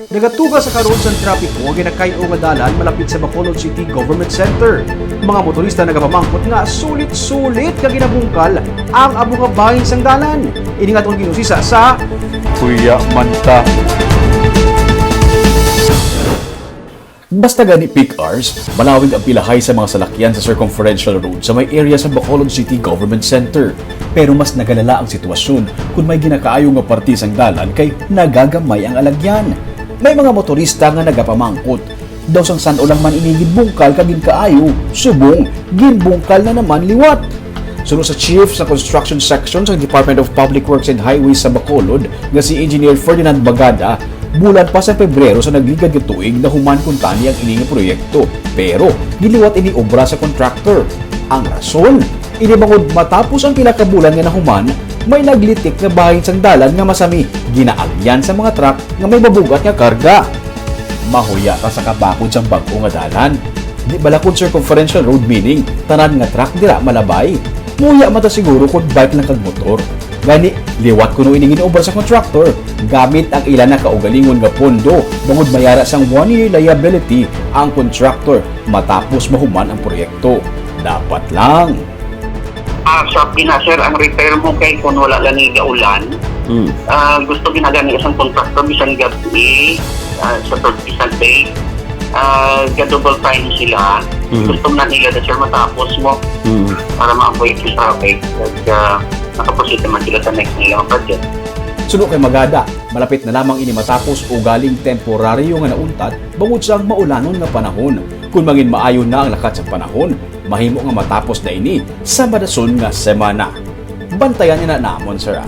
Nagatuga sa karon sa trapiko ang ginakayo nga dalan malapit sa Bacolod City Government Center. Mga motorista nagapamangkot nga sulit-sulit ka ginabungkal ang amo nga bahin sang dalan. Ini nga atong ginusisa sa Kuya Manta. Basta gani peak hours, malawig ang pilahay sa mga salakyan sa circumferential road sa may area sa Bacolod City Government Center. Pero mas nagalala ang sitwasyon kung may ginakaayo nga parte sang dalan kay nagagamay ang alagyan. May mga motorista nga nagapamangkot. Daw sang san ulang man inigid bungkal kagin kaayo, subong ginbungkal na naman liwat. Sunod sa Chief sa Construction Section sa Department of Public Works and Highways sa Bacolod nga si Engineer Ferdinand Bagada, bulan pa sa Pebrero sa nagligad nga tuig na human kuntani ang ining proyekto. Pero giliwat ini obra sa contractor. Ang rason, ini bangod matapos ang pila ka bulan nga nahuman, may naglitik nga bahin sang dalan nga masami ginaagyan sa mga truck nga may mabugat nga karga. Mahuya ka sa kabakod sa bag-o nga dalan. Di balakod circumferential road meaning tanan nga truck dira malabay. Muya mata siguro kung bike lang kag motor. Gani, liwat kuno ining inoobra sa contractor gamit ang ilan na kaugalingon nga pondo bangod mayara sang 1-year liability ang contractor matapos mahuman ang proyekto. Dapat lang. Sa pinasir ang repair mo kay kung wala lang ni gaulan. Gusto ginagani isang contractor bisan gabi sa third isang day. Double time sila. Gusto na nila na sir matapos mo para ma-avoid yung traffic at nakaproceed naman sila sa next nilang project. Suno kay Magada, malapit na lamang ini matapos o galing temporaryo nga nauntat bangod sa maulanon nga panahon. Kung mangin maayon na ang lakat sa panahon, mahimo nga matapos na ini sa madason nga semana. Bantayan niya na namon, sir.